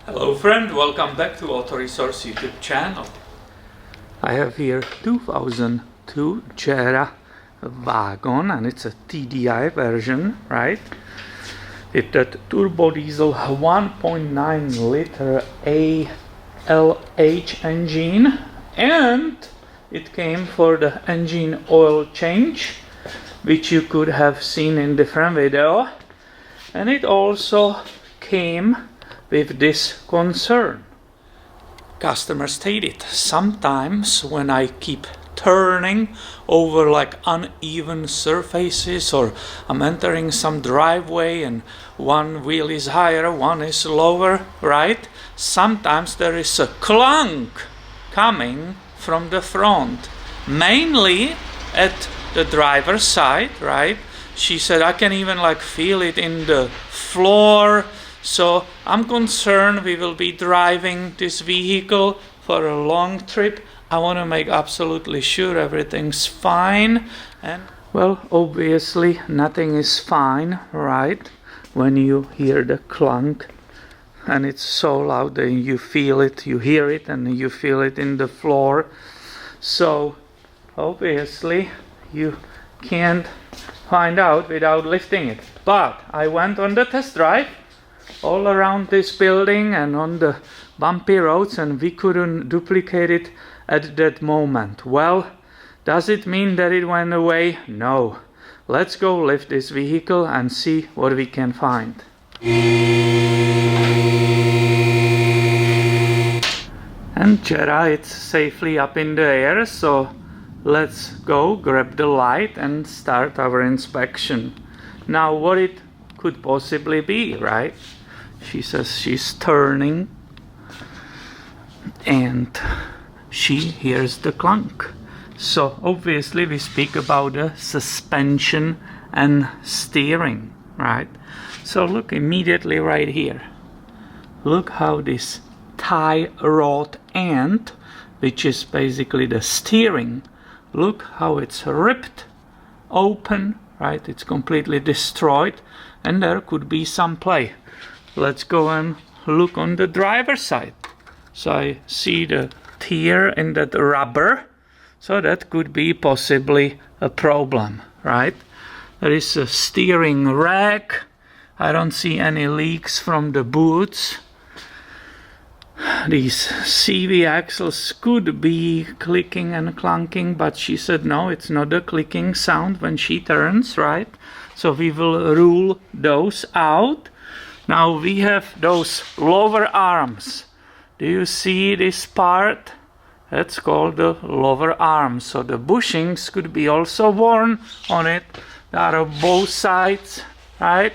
Hello friend, welcome back to Auto Resource YouTube channel. I have here 2002 Jetta wagon and it's a TDI version, right? With that turbo diesel 1.9 liter ALH engine, and it came for the engine oil change, which you could have seen in different video, and it also came with this concern. Customer stated, sometimes when I keep turning over like uneven surfaces, or I'm entering some driveway and one wheel is higher, one is lower, right? Sometimes there is a clunk coming from the front, mainly at the driver's side, right? She said, I can even like feel it in the floor. So I'm concerned we will be driving this vehicle for a long trip. I want to make absolutely sure everything's fine. And well, obviously nothing is fine, right? When you hear the clunk and it's so loud that you feel it, you hear it, and you feel it in the floor. So obviously you can't find out without lifting it. But I went on the test drive all around this building and on the bumpy roads, and we couldn't duplicate it at that moment. Well, does it mean that it went away? No. Let's go lift this vehicle and see what we can find. And Jetta, it's safely up in the air, so let's go grab the light and start our inspection. Now, what it could possibly be, right? She says she's turning and she hears the clunk. So obviously we speak about the suspension and steering, right? So look immediately right here. Look how this tie rod end, which is basically the steering, look how it's ripped open, right? It's completely destroyed, and there could be some play. Let's go and look on the driver's side. So I see the tear in that rubber, so that could be possibly a problem, right? There is a steering rack. I don't see any leaks from the boots. These CV axles could be clicking and clunking, but she said no, it's not a clicking sound when she turns, right? So we will rule those out. Now we have those lower arms. Do you see this part? That's called the lower arm. So the bushings could be also worn on it. They are on both sides, right?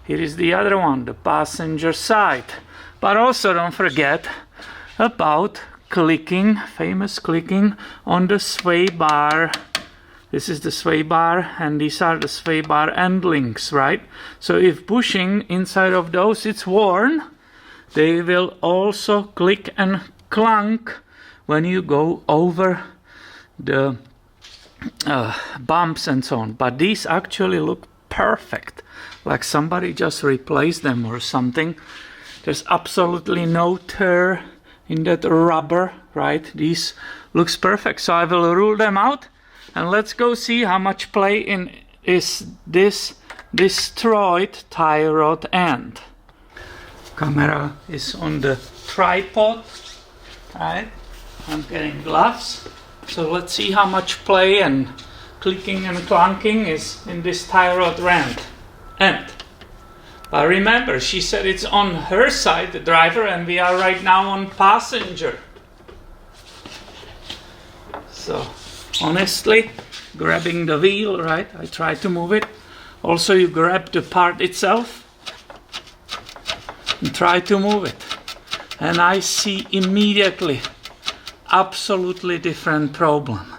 Here is the other one, the passenger side. But also don't forget about clicking, famous clicking on the sway bar. This is the sway bar, and these are the sway bar end links, right? So if bushing inside of those it's worn, they will also click and clunk when you go over the bumps and so on. But these actually look perfect, like somebody just replaced them or something. There's absolutely no tear in that rubber, right? These looks perfect, so I will rule them out. And let's go see how much play in is this destroyed tie rod end. Camera is on the tripod, right? I'm getting gloves. So let's see how much play and clicking and clunking is in this tie rod end. But remember, she said it's on her side, the driver, and we are right now on passenger. So honestly, grabbing the wheel, right? I try to move it. Also, you grab the part itself and try to move it. And I see immediately absolutely different problem.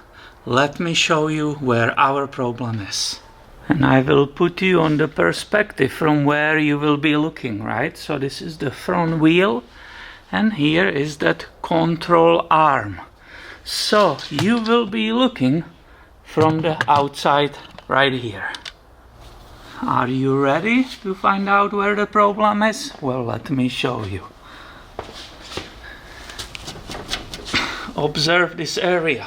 Let me show you where our problem is. And I will put you on the perspective from where you will be looking, right? So this is the front wheel, and here is that control arm. So you will be looking from the outside right here. Are you ready to find out where the problem is? Well, let me show you. Observe this area.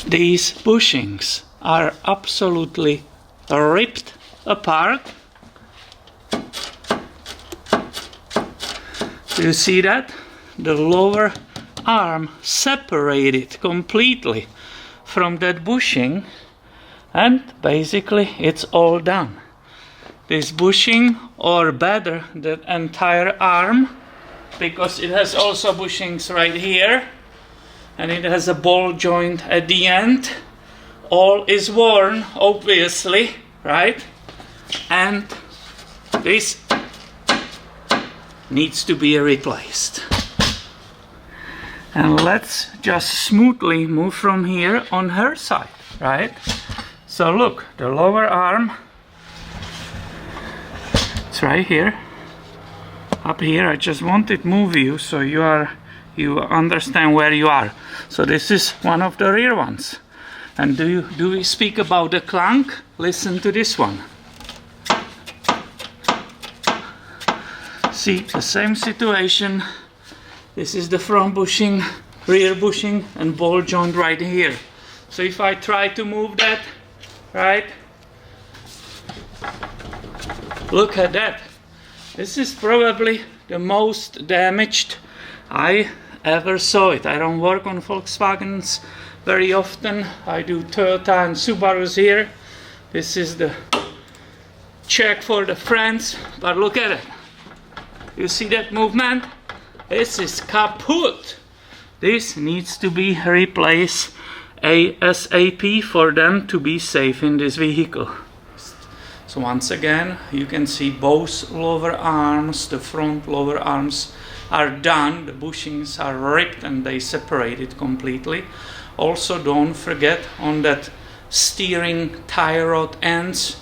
These bushings are absolutely ripped apart. Do you see that? The lower arm separated completely from that bushing, and basically it's all done. This bushing, or better, the entire arm, because it has also bushings right here, and it has a ball joint at the end. All is worn, obviously, right? And this needs to be replaced. And let's just smoothly move from here on her side, right? So look, the lower arm, it's right here, up here. I just wanted to move you so you understand where you are. So this is one of the rear ones. And do we speak about the clunk? Listen to this one. See, the same situation. This is the front bushing, rear bushing, and ball joint right here. So if I try to move that, right? Look at that. This is probably the most damaged I ever saw it. I don't work on Volkswagens very often. I do Toyota and Subarus here. This is the check for the friends, but look at it. You see that movement? This is kaput. This needs to be replaced ASAP for them to be safe in this vehicle. So once again, you can see both lower arms, the front lower arms are done. The bushings are ripped and they separated completely. Also, don't forget on that steering tie rod ends,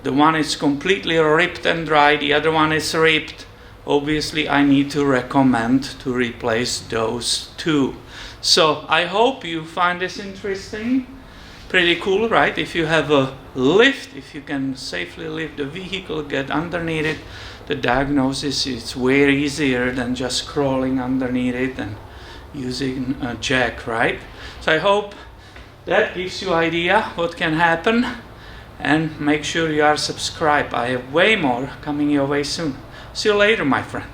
the one is completely ripped and dry, the other one is ripped. Obviously, I need to recommend to replace those two. So I hope you find this interesting. Pretty cool, right? If you have a lift, if you can safely lift the vehicle, get underneath it, the diagnosis is way easier than just crawling underneath it and using a jack, right? So I hope that gives you an idea what can happen, and make sure you are subscribed. I have way more coming your way soon. See you later, my friend.